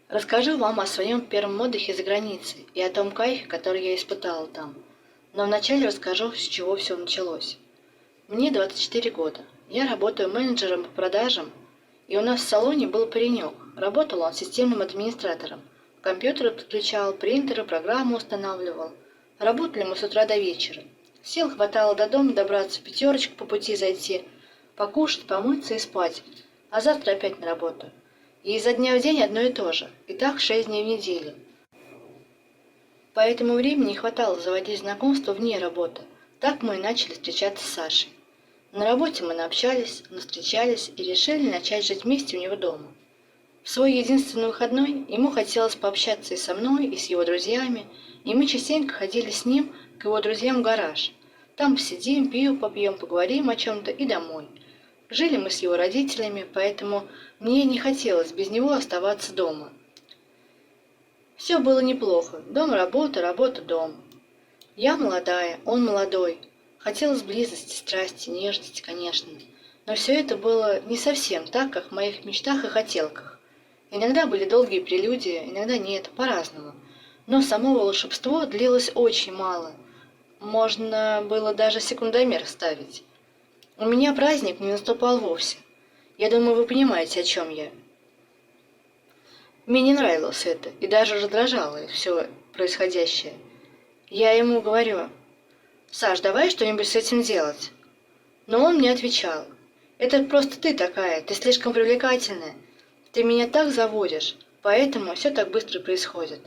Расскажу вам о своем первом отдыхе за границей и о том кайфе, который я испытала там. Но вначале расскажу, с чего все началось. Мне 24 года. Я работаю менеджером по продажам, и у нас в салоне был паренек. Работал он системным администратором. Компьютер подключал, принтеры, программу устанавливал. Работали мы с утра до вечера. Сил хватало до дома добраться, пятерочку по пути зайти, покушать, помыться и спать. А завтра опять на работу. И изо дня в день одно и то же. И так 6 дней в неделю. Поэтому времени не хватало заводить знакомства вне работы. Так мы и начали встречаться с Сашей. На работе мы наобщались, навстречались и решили начать жить вместе у него дома. В свой единственный выходной ему хотелось пообщаться и со мной, и с его друзьями, и мы частенько ходили с ним к его друзьям в гараж. Там посидим, пиво попьем, поговорим о чем-то и домой. Жили мы с его родителями, поэтому мне не хотелось без него оставаться дома. Все было неплохо. Дом, работа, работа, дом. Я молодая, он молодой. Хотелось близости, страсти, нежности, конечно. Но все это было не совсем так, как в моих мечтах и хотелках. Иногда были долгие прелюдии, иногда нет, по-разному. Но само волшебство длилось очень мало. Можно было даже секундомер ставить. У меня праздник не наступал вовсе. Я думаю, вы понимаете, о чем я. Мне не нравилось это, и даже раздражало все происходящее. Я ему говорю: «Саш, давай что-нибудь с этим делать». Но он мне отвечал: «Это просто ты такая, ты слишком привлекательная. Ты меня так заводишь, поэтому все так быстро происходит».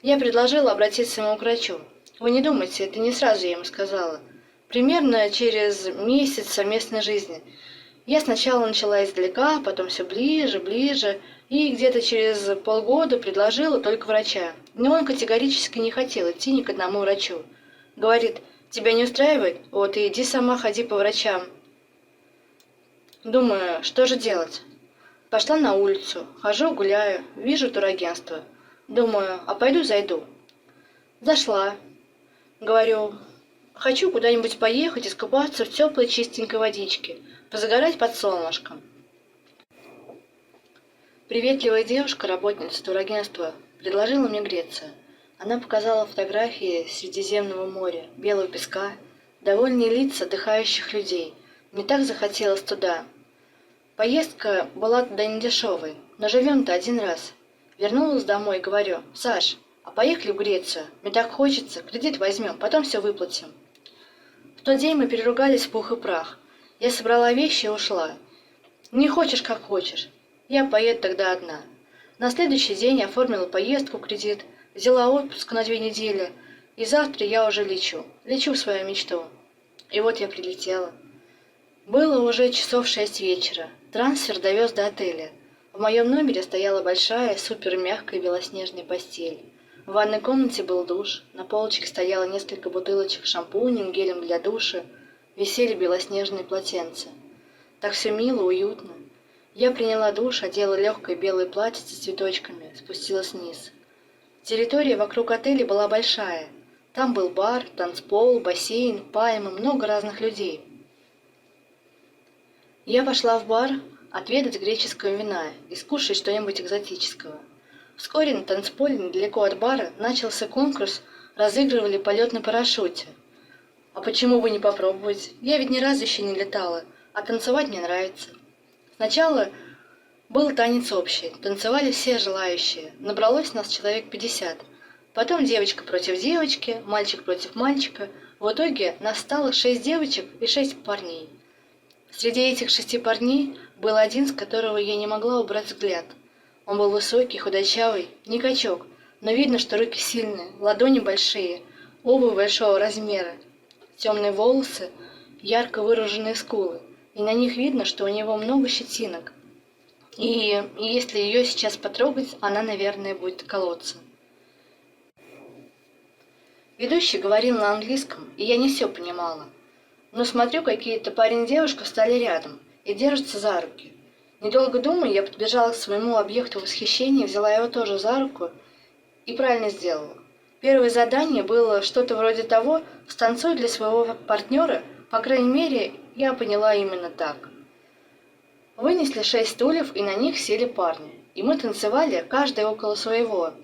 Я предложила обратиться ему к врачу. Вы не думайте, это не сразу я ему сказала. Примерно через месяц совместной жизни. Я сначала начала издалека, потом все ближе, ближе, и где-то через полгода предложила только врача. Но он категорически не хотел идти ни к одному врачу. Говорит: «Тебя не устраивает? Вот и иди сама ходи по врачам». Думаю, что же делать? Пошла на улицу, хожу, гуляю, вижу турагентство. Думаю, а пойду зайду. Зашла. Говорю: «Хочу куда-нибудь поехать, искупаться в теплой чистенькой водичке, позагорать под солнышком». Приветливая девушка, работница турагентства, предложила мне греться. Она показала фотографии Средиземного моря, белого песка, довольные лица отдыхающих людей. Мне так захотелось туда. Поездка была туда не дешевой, но живем-то один раз. Вернулась домой и говорю: «Саш, а поехали в Грецию? Мне так хочется, кредит возьмем, потом все выплатим». В тот день мы переругались в пух и прах. Я собрала вещи и ушла. Не хочешь, как хочешь. Я поеду тогда одна. На следующий день оформила поездку, кредит, взяла отпуск на 2 недели, и завтра я уже лечу в свою мечту. И вот я прилетела. Было уже часов 6 вечера. Трансфер довез до отеля. В моем номере стояла большая, супер мягкая белоснежная постель. В ванной комнате был душ, на полочке стояло несколько бутылочек с шампунем, гелем для душа, висели белоснежные полотенца. Так все мило, уютно. Я приняла душ, одела легкое белое платье с цветочками, спустилась вниз. Территория вокруг отеля была большая. Там был бар, танцпол, бассейн, пальмы, много разных людей. Я пошла в бар отведать греческого вина и скушать что-нибудь экзотического. Вскоре на танцполе недалеко от бара начался конкурс, разыгрывали полет на парашюте. А почему бы не попробовать? Я ведь ни разу еще не летала, а танцевать мне нравится. Сначала был танец общий, танцевали все желающие, набралось нас человек 50. Потом девочка против девочки, мальчик против мальчика. В итоге нас стало 6 девочек и 6 парней. Среди этих 6 парней был один, с которого я не могла убрать взгляд. Он был высокий, худощавый, не качок, но видно, что руки сильные, ладони большие, обувь большого размера, темные волосы, ярко выраженные скулы, и на них видно, что у него много щетинок. И если ее сейчас потрогать, она, наверное, будет колоться. Ведущий говорил на английском, и я не все понимала. Но смотрю, какие-то парень и девушка встали рядом и держатся за руки. Недолго думая, я подбежала к своему объекту восхищения, взяла его тоже за руку и правильно сделала. Первое задание было что-то вроде того: «Станцуй для своего партнера», по крайней мере, я поняла именно так. Вынесли 6 стульев, и на них сели парни. и мы танцевали, каждый около своего.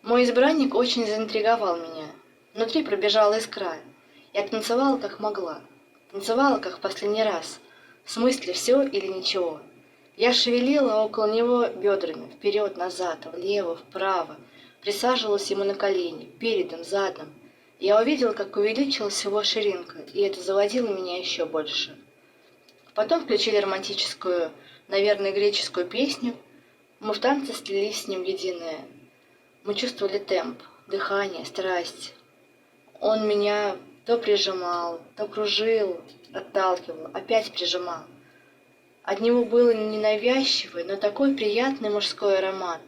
Мой избранник очень заинтриговал меня. Внутри пробежала искра. Я танцевала, как могла. Танцевала, как в последний раз. В смысле, все или ничего. Я шевелила около него бедрами, вперед, назад, влево, вправо. Присаживалась ему на колени, передом, задом. Я увидела, как увеличилась его ширинка, и это заводило меня еще больше. Потом включили романтическую, наверное, греческую песню. Мы в танце слились с ним в единое. Мы чувствовали темп, дыхание, страсть. Он меня то прижимал, то кружил, отталкивал, опять прижимал. От него был ненавязчивый, но такой приятный мужской аромат.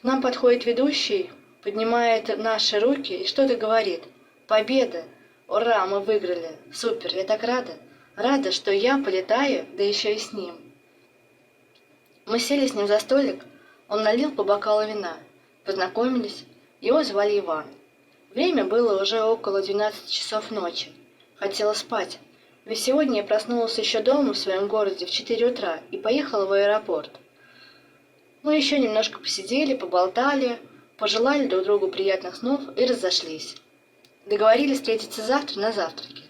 К нам подходит ведущий, поднимает наши руки и что-то говорит. «Победа! Ура, мы выиграли! Супер, я так рада! Рада, что я полетаю, да еще и с ним!» Мы сели с ним за столик, он налил по бокалу вина. Познакомились, его звали Иван. Время было уже около 12 часов ночи. Хотела спать, ведь сегодня я проснулась еще дома в своем городе в 4 утра и поехала в аэропорт. Мы еще немножко посидели, поболтали, пожелали друг другу приятных снов и разошлись. Договорились встретиться завтра на завтраке.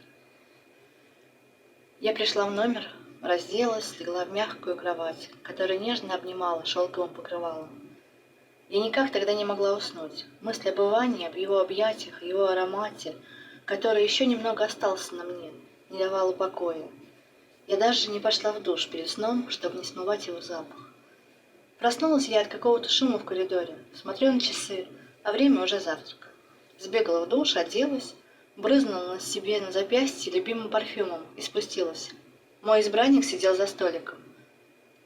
Я пришла в номер, разделась, легла в мягкую кровать, которая нежно обнимала шелковым покрывалом. Я никак тогда не могла уснуть. Мысль об Иване, об его объятиях, его аромате, который еще немного остался на мне, не давала покоя. Я даже не пошла в душ перед сном, чтобы не смывать его запах. Проснулась я от какого-то шума в коридоре. Смотрю на часы, а время уже завтрака. Сбегала в душ, оделась, брызнула на себе на запястье любимым парфюмом и спустилась. Мой избранник сидел за столиком.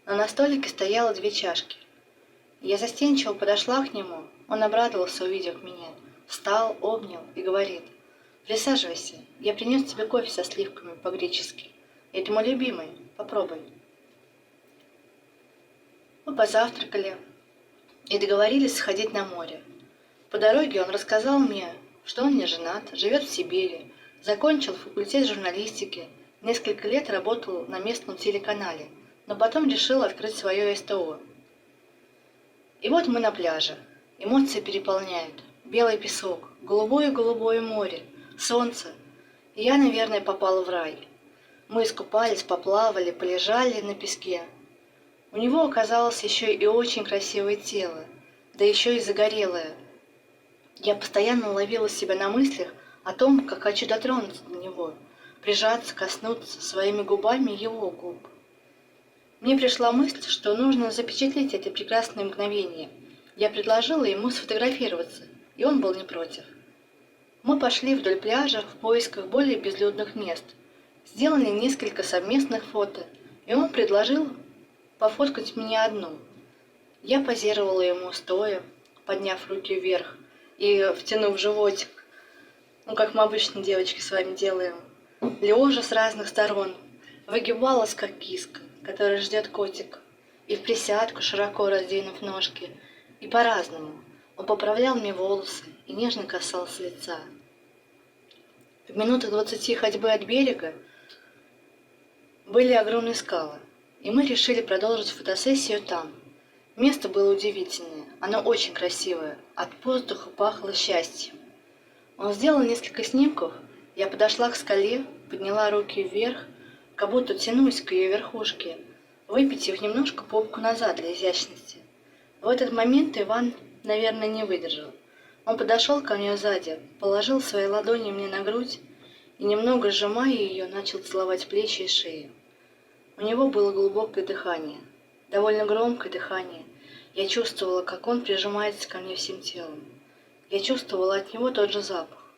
Но на столике стояло 2 чашки. Я застенчиво подошла к нему, он обрадовался, увидев меня, встал, обнял и говорит: «Присаживайся, я принес тебе кофе со сливками по-гречески. Это мой любимый, попробуй». Мы позавтракали и договорились сходить на море. По дороге он рассказал мне, что он не женат, живет в Сибири, закончил факультет журналистики, несколько лет работал на местном телеканале, но потом решил открыть свое СТО. И вот мы на пляже. Эмоции переполняют. Белый песок, голубое-голубое море, солнце. И я, наверное, попала в рай. Мы искупались, поплавали, полежали на песке. У него оказалось еще и очень красивое тело, да еще и загорелое. Я постоянно ловила себя на мыслях о том, как хочу дотронуться до него, прижаться, коснуться своими губами его губ. Мне пришла мысль, что нужно запечатлеть это прекрасное мгновение. Я предложила ему сфотографироваться, и он был не против. Мы пошли вдоль пляжа в поисках более безлюдных мест. Сделали несколько совместных фото, и он предложил пофоткать меня одну. Я позировала ему стоя, подняв руки вверх и втянув животик, как мы обычно, девочки, с вами делаем, лежа с разных сторон, выгибалась, как киска, которая ждет котик, и в присядку, широко раздвинув ножки, и по-разному. Он поправлял мне волосы и нежно касался лица. В минутах 20 ходьбы от берега были огромные скалы, и мы решили продолжить фотосессию там. Место было удивительное, оно очень красивое, от воздуха пахло счастьем. Он сделал несколько снимков, я подошла к скале, подняла руки вверх, как будто тянусь к ее верхушке, выпятив немножко попку назад для изящности. В этот момент Иван, наверное, не выдержал. Он подошел ко мне сзади, положил свои ладони мне на грудь и, немного сжимая ее, начал целовать плечи и шею. У него было глубокое дыхание, довольно громкое дыхание. Я чувствовала, как он прижимается ко мне всем телом. Я чувствовала от него тот же запах.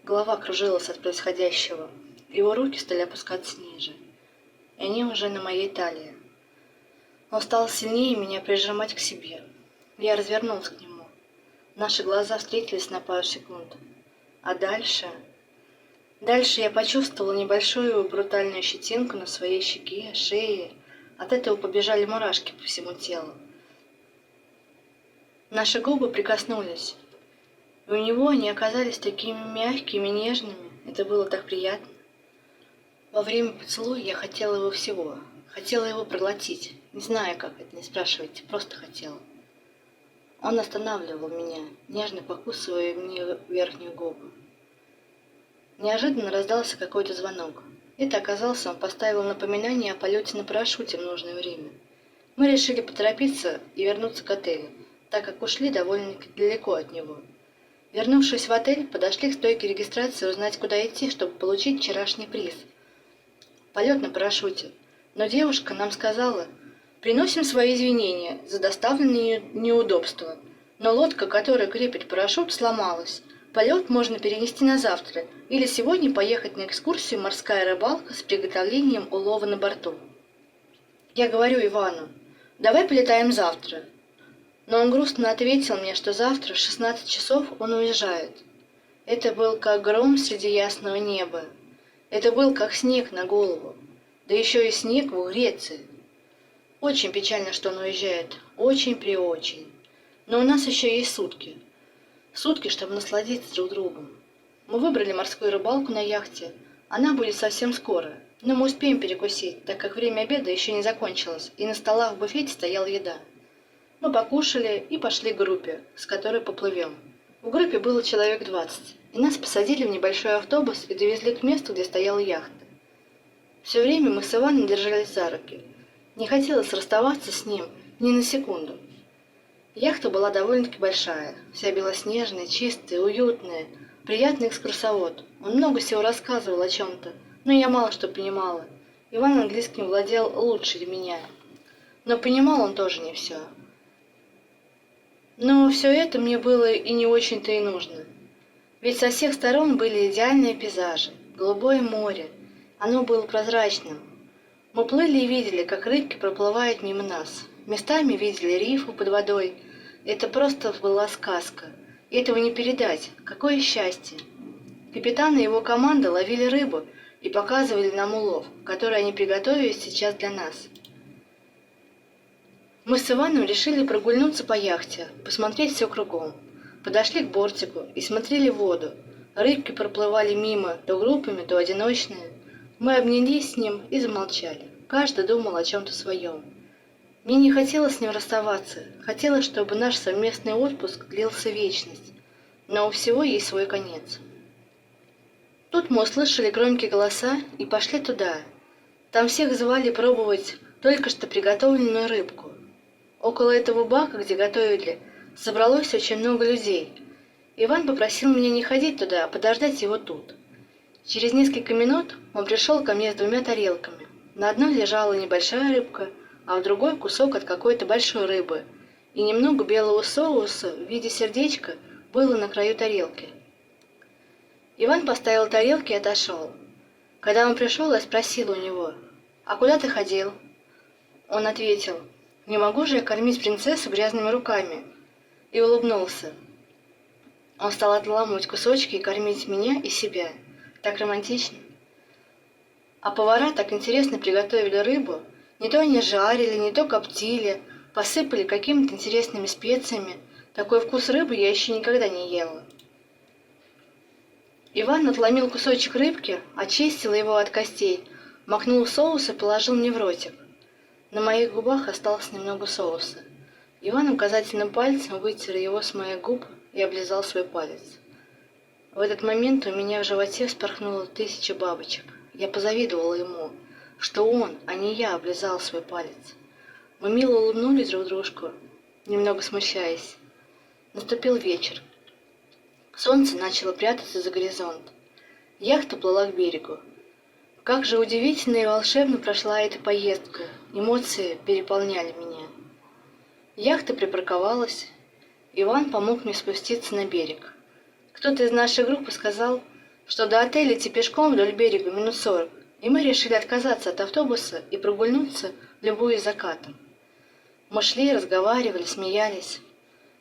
Голова кружилась от происходящего. Его руки стали опускаться ниже, и они уже на моей талии. Он стал сильнее меня прижимать к себе. Я развернулась к нему. Наши глаза встретились на пару секунд. А дальше... Дальше я почувствовала небольшую брутальную щетинку на своей щеке, шее. От этого побежали мурашки по всему телу. Наши губы прикоснулись, и у него они оказались такими мягкими, нежными. Это было так приятно. Во время поцелуя я хотела его всего, хотела его проглотить, Не знаю, как это, не спрашивайте, просто хотела. Он останавливал меня, нежно покусывая мне верхнюю губу. Неожиданно раздался какой-то звонок. Это оказался, он поставил напоминание о полете на парашюте в нужное время. Мы решили поторопиться и вернуться к отелю, так как ушли довольно-таки далеко от него. Вернувшись в отель, подошли к стойке регистрации узнать, куда идти, чтобы получить вчерашний приз. Полет на парашюте. Но девушка нам сказала: «Приносим свои извинения за доставленные неудобства. Но лодка, которая крепит парашют, сломалась. Полет можно перенести на завтра или сегодня поехать на экскурсию «Морская рыбалка» с приготовлением улова на борту». Я говорю Ивану: «Давай полетаем завтра». Но он грустно ответил мне, что завтра в 16 часов он уезжает. Это был как гром среди ясного неба. Это был как снег на голову. Да еще и снег в Греции. Очень печально, что он уезжает. Очень-преочень. Но у нас еще есть сутки. Сутки, чтобы насладиться друг другом. Мы выбрали морскую рыбалку на яхте. Она будет совсем скоро. Но мы успеем перекусить, так как время обеда еще не закончилось, и на столах в буфете стояла еда. Мы покушали и пошли к группе, с которой поплывем. В группе было человек 20, и нас посадили в небольшой автобус и довезли к месту, где стояла яхта. Все время мы с Иваном держались за руки. Не хотелось расставаться с ним ни на секунду. Яхта была довольно-таки большая, вся белоснежная, чистая, уютная, приятный экскурсовод. Он много всего рассказывал о чем-то, но я мало что понимала. Иван английским владел лучше меня, но понимал он тоже не все. Но все это мне было и не очень-то и нужно. Ведь со всех сторон были идеальные пейзажи, голубое море. Оно было прозрачным. Мы плыли и видели, как рыбки проплывают мимо нас. Местами видели рифы под водой. Это просто была сказка. И этого не передать. Какое счастье! Капитан и его команда ловили рыбу и показывали нам улов, который они приготовили сейчас для нас. Мы с Иваном решили прогульнуться по яхте, посмотреть все кругом. Подошли к бортику и смотрели в воду. Рыбки проплывали мимо, то группами, то одиночные. Мы обнялись с ним и замолчали. Каждый думал о чем-то своем. Мне не хотелось с ним расставаться. Хотелось, чтобы наш совместный отпуск длился вечность. Но у всего есть свой конец. Тут мы услышали громкие голоса и пошли туда. Там всех звали пробовать только что приготовленную рыбку. Около этого бака, где готовили, собралось очень много людей. Иван попросил меня не ходить туда, а подождать его тут. Через несколько минут он пришел ко мне с 2 тарелками. На одной лежала небольшая рыбка, а в другой кусок от какой-то большой рыбы. И немного белого соуса в виде сердечка было на краю тарелки. Иван поставил тарелки и отошел. Когда он пришел, я спросила у него: «А куда ты ходил?» Он ответил: «Не могу же я кормить принцессу грязными руками», и улыбнулся. Он стал отламывать кусочки и кормить меня и себя. Так романтично. А повара так интересно приготовили рыбу. Не то они жарили, не то коптили, посыпали какими-то интересными специями. Такой вкус рыбы я еще никогда не ела. Иван отломил кусочек рыбки, очистил его от костей, макнул в соус и положил мне в ротик. На моих губах осталось немного соуса. Иван указательным пальцем вытер его с моих губ и облизал свой палец. В этот момент у меня в животе вспорхнуло 1000 бабочек. Я позавидовала ему, что он, а не я, облизал свой палец. Мы мило улыбнулись друг дружку, немного смущаясь. Наступил вечер. Солнце начало прятаться за горизонт. Яхта плыла к берегу. Как же удивительно и волшебно прошла эта поездка. Эмоции переполняли меня. Яхта припарковалась. Иван помог мне спуститься на берег. Кто-то из нашей группы сказал, что до отеля идти пешком вдоль берега минут 40, и мы решили отказаться от автобуса и прогульнуться, любуясь закатом. Мы шли, разговаривали, смеялись.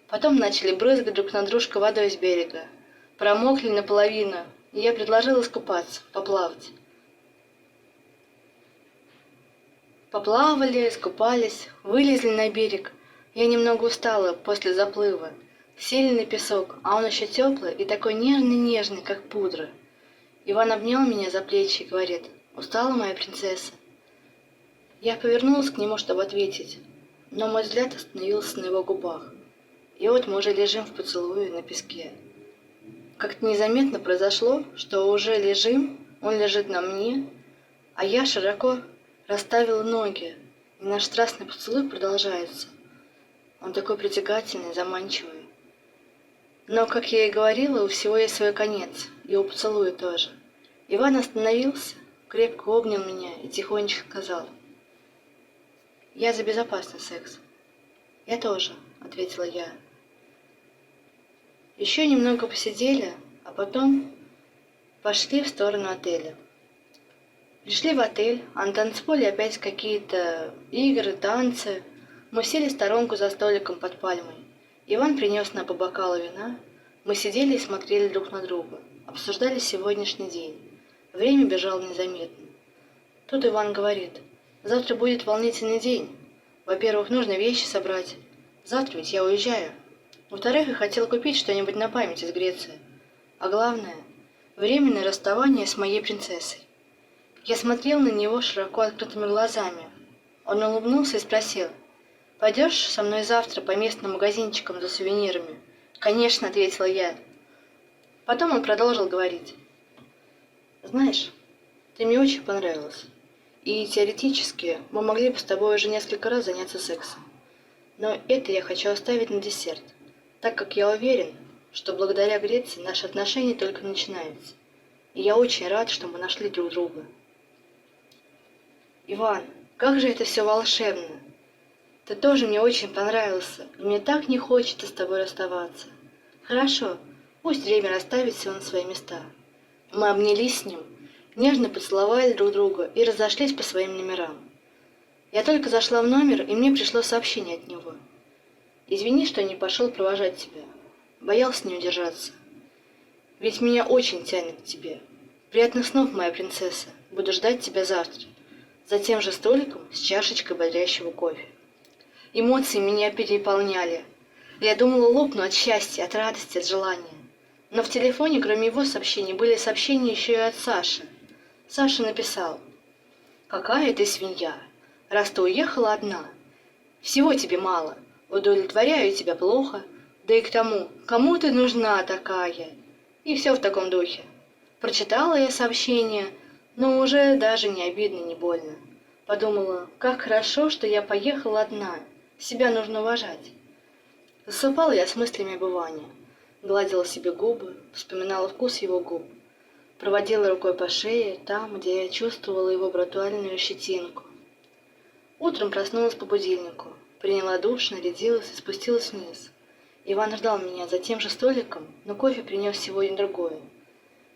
Потом начали брызгать друг на дружку водой с берега. Промокли наполовину, и я предложила искупаться, поплавать. Поплавали, искупались, вылезли на берег. Я немного устала после заплыва. Сели на песок, а он еще теплый и такой нежный-нежный, как пудра. Иван обнял меня за плечи и говорит: «Устала, моя принцесса?» Я повернулась к нему, чтобы ответить, но мой взгляд остановился на его губах. И вот мы уже лежим в поцелуе на песке. Как-то незаметно произошло, что уже лежим, он лежит на мне, а я широко расставила ноги, и наш страстный поцелуй продолжается. Он такой притягательный, заманчивый. Но, как я и говорила, у всего есть свой конец, и у поцелуя тоже. Иван остановился, крепко обнял меня и тихонечко сказал: «Я за безопасный секс». «Я тоже», — ответила я. Еще немного посидели, а потом пошли в сторону отеля. Пришли в отель, а на танцполе опять какие-то игры, танцы. Мы сели в сторонку за столиком под пальмой. Иван принес нам по бокалу вина. Мы сидели и смотрели друг на друга, обсуждали сегодняшний день. Время бежало незаметно. Тут Иван говорит: «Завтра будет волнительный день. Во-первых, нужно вещи собрать. Завтра ведь я уезжаю. Во-вторых, я хотел купить что-нибудь на память из Греции. А главное, временное расставание с моей принцессой». Я смотрел на него широко открытыми глазами. Он улыбнулся и спросил: «Пойдешь со мной завтра по местным магазинчикам за сувенирами?» «Конечно», — ответила я. Потом он продолжил говорить: «Знаешь, ты мне очень понравилась. И теоретически мы могли бы с тобой уже несколько раз заняться сексом. Но это я хочу оставить на десерт, так как я уверен, что благодаря Греции наши отношения только начинаются. И я очень рад, что мы нашли друг друга». «Иван, как же это все волшебно! Ты тоже мне очень понравился, и мне так не хочется с тобой расставаться. Хорошо, пусть время расставит все на свои места». Мы обнялись с ним, нежно поцеловали друг друга и разошлись по своим номерам. Я только зашла в номер, и мне пришло сообщение от него: «Извини, что не пошел провожать тебя. Боялся не удержаться. Ведь меня очень тянет к тебе. Приятных снов, моя принцесса. Буду ждать тебя завтра. За тем же столиком с чашечкой бодрящего кофе». Эмоции меня переполняли. Я думала, лопну от счастья, от радости, от желания. Но в телефоне, кроме его сообщений, были сообщения еще и от Саши. Саша написал: «Какая ты свинья, раз ты уехала одна. Всего тебе мало, удовлетворяю тебя плохо, да и к тому, кому ты нужна такая?» И все в таком духе. Прочитала я сообщение, но уже даже не обидно, не больно. Подумала, как хорошо, что я поехала одна, себя нужно уважать. Засыпала я с мыслями об Иване. Гладила себе губы, вспоминала вкус его губ. Проводила рукой по шее, там, где я чувствовала его брутальную щетинку. Утром проснулась по будильнику, приняла душ, нарядилась и спустилась вниз. Иван ждал меня за тем же столиком, но кофе принес сегодня другое.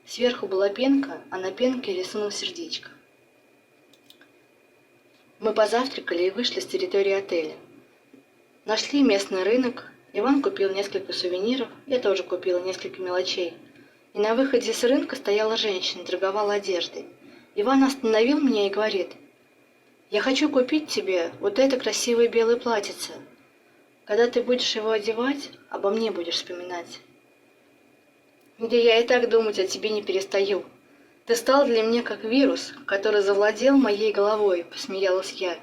Сверху была пенка, а на пенке рисунок сердечко. Мы позавтракали и вышли с территории отеля. Нашли местный рынок. Иван купил несколько сувениров, я тоже купила несколько мелочей. И на выходе с рынка стояла женщина, торговала одеждой. Иван остановил меня и говорит: «Я хочу купить тебе вот это красивое белое платьице. Когда ты будешь его одевать, обо мне будешь вспоминать». «Да я и так думать о тебе не перестаю. Ты стал для меня как вирус, который завладел моей головой», — посмеялась я.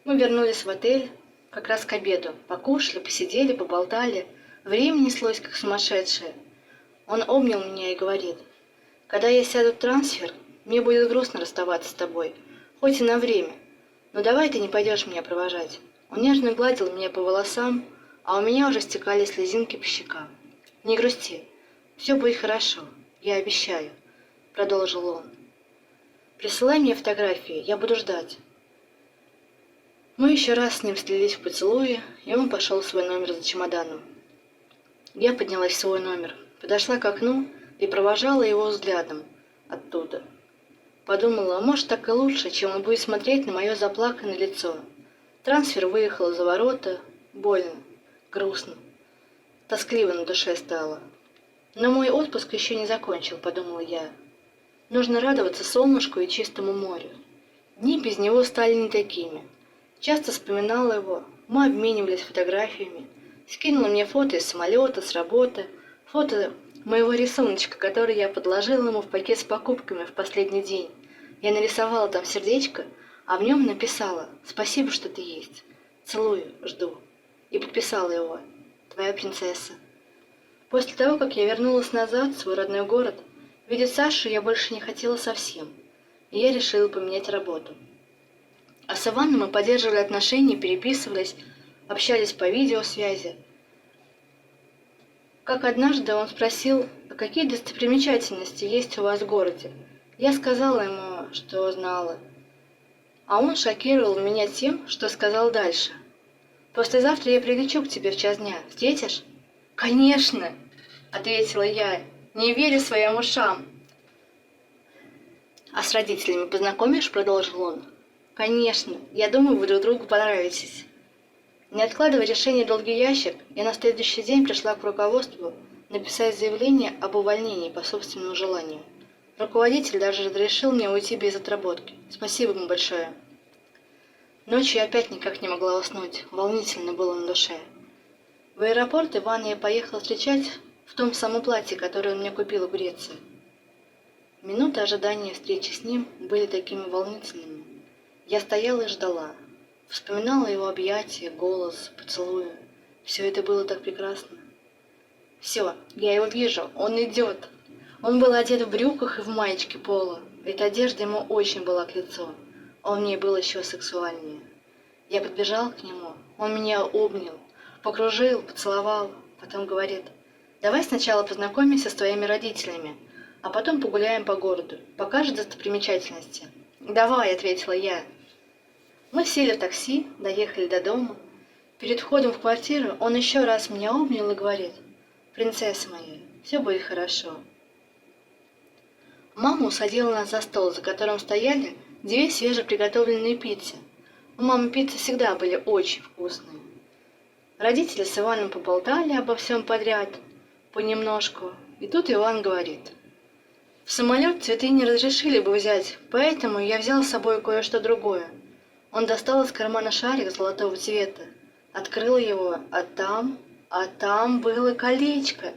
Мы вернулись в отель как раз к обеду. Покушали, посидели, поболтали. Время неслось, как сумасшедшее. Он обнял меня и говорит: «Когда я сяду в трансфер, мне будет грустно расставаться с тобой, хоть и на время. Но давай ты не пойдешь меня провожать». Он нежно гладил меня по волосам, а у меня уже стекали слезинки по щекам. «Не грусти, все будет хорошо, я обещаю», — продолжил он. «Присылай мне фотографии, я буду ждать». Мы еще раз с ним слились в поцелуе, и он пошел в свой номер за чемоданом. Я поднялась в свой номер, подошла к окну и провожала его взглядом оттуда. Подумала, а может, так и лучше, чем он будет смотреть на мое заплаканное лицо. Трансфер выехал за ворота, больно, грустно, тоскливо на душе стало. Но мой отпуск еще не закончил, подумала я. Нужно радоваться солнышку и чистому морю. Дни без него стали не такими. Часто вспоминала его, мы обменивались фотографиями. Скинула мне фото из самолета, с работы, фото моего рисуночка, который я подложила ему в пакет с покупками в последний день. Я нарисовала там сердечко, а в нем написала «Спасибо, что ты есть. Целую, жду». И подписала его «Твоя принцесса». После того, как я вернулась назад в свой родной город, видеть Сашу я больше не хотела совсем, и я решила поменять работу. А с Иваном мы поддерживали отношения, переписывались, общались по видеосвязи. Как однажды он спросил, а какие достопримечательности есть у вас в городе. Я сказала ему, что знала. А он шокировал меня тем, что сказал дальше. «Послезавтра я прилечу к тебе в час дня. Встретишь?» «Конечно!» — ответила я, не веря своим ушам. «А с родителями познакомишь?» — продолжил он. «Конечно, я думаю, вы друг другу понравитесь». Не откладывая решение в долгий ящик, я на следующий день пришла к руководству написать заявление об увольнении по собственному желанию. Руководитель даже разрешил мне уйти без отработки. Спасибо ему большое. Ночью я опять никак не могла уснуть, волнительно было на душе. В аэропорт Ивана я поехала встречать в том самом платье, которое он мне купил в Греции. Минуты ожидания встречи с ним были такими волнительными. Я стояла и ждала. Вспоминала его объятия, голос, поцелуи. Все это было так прекрасно. Все, я его вижу, он идет. Он был одет в брюках и в маечке пола. Эта одежда ему очень была к лицу. Он в ней был еще сексуальнее. Я подбежала к нему, он меня обнял, покружил, поцеловал, потом говорит: «Давай сначала познакомимся с твоими родителями, а потом погуляем по городу, покажешь достопримечательности». «Давай», — ответила я. Мы сели в такси, доехали до дома. Перед входом в квартиру он еще раз меня обнял и говорит: «Принцесса моя, все будет хорошо». Мама усадила нас за стол, за которым стояли две свежеприготовленные пиццы. У мамы пиццы всегда были очень вкусные. Родители с Иваном поболтали обо всем подряд, понемножку, и тут Иван говорит: «В самолет цветы не разрешили бы взять, поэтому я взял с собой кое-что другое». Он достал из кармана шарик золотого цвета, открыл его, а там было колечко,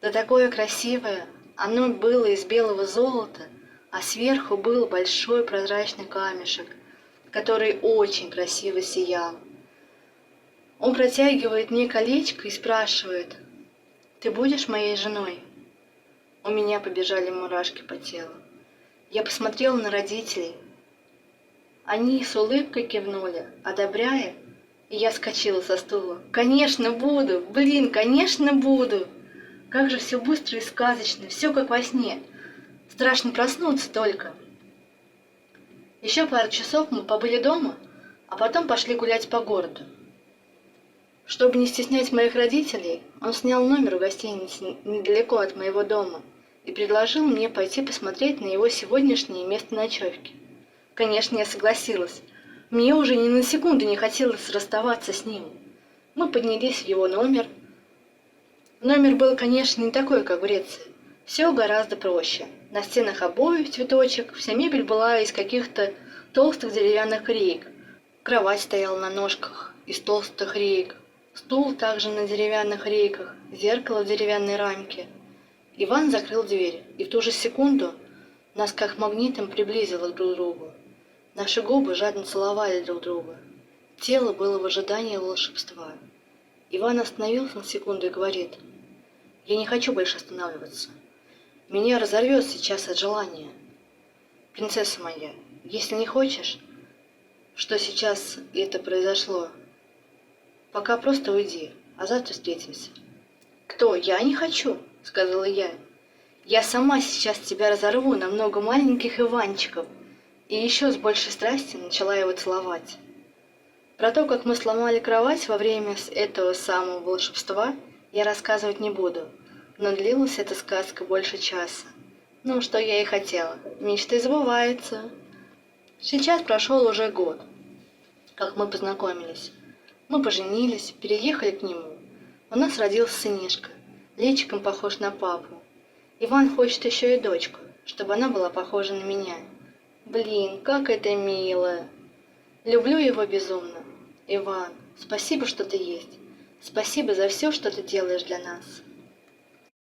да такое красивое. Оно было из белого золота, а сверху был большой прозрачный камешек, который очень красиво сиял. Он протягивает мне колечко и спрашивает: «Ты будешь моей женой?» У меня побежали мурашки по телу. Я посмотрела на родителей. Они с улыбкой кивнули, одобряя, и я вскочила со стула. «Конечно буду! Блин, конечно буду!» Как же все быстро и сказочно, все как во сне. Страшно проснуться только. Еще пару часов мы побыли дома, а потом пошли гулять по городу. Чтобы не стеснять моих родителей, он снял номер в гостинице недалеко от моего дома и предложил мне пойти посмотреть на его сегодняшнее место ночевки. Конечно, я согласилась. Мне уже ни на секунду не хотелось расставаться с ним. Мы поднялись в его номер. Номер был, конечно, не такой, как в Греции. Все гораздо проще. На стенах обои в цветочек, вся мебель была из каких-то толстых деревянных реек. Кровать стояла на ножках из толстых реек. Стул также на деревянных рейках, зеркало в деревянной рамке. Иван закрыл дверь, и в ту же секунду нас как магнитом приблизило друг к другу. Наши губы жадно целовали друг друга. Тело было в ожидании волшебства. Иван остановился на секунду и говорит: «Я не хочу больше останавливаться. Меня разорвет сейчас от желания. Принцесса моя, если не хочешь, что сейчас это произошло, пока просто уйди, а завтра встретимся». «Кто? Я не хочу», — сказала я. «Я сама сейчас тебя разорву на много маленьких Иванчиков». И еще с большей страстью начала его целовать. Про то, как мы сломали кровать во время этого самого волшебства, я рассказывать не буду, но длилась эта сказка больше часа. Ну, что я и хотела. Мечты сбываются. Сейчас прошел уже год, как мы познакомились. Мы поженились, переехали к нему. У нас родился сынишка, личиком похож на папу. Иван хочет еще и дочку, чтобы она была похожа на меня. Блин, как это мило. Люблю его безумно. Иван, спасибо, что ты есть. Спасибо за все, что ты делаешь для нас.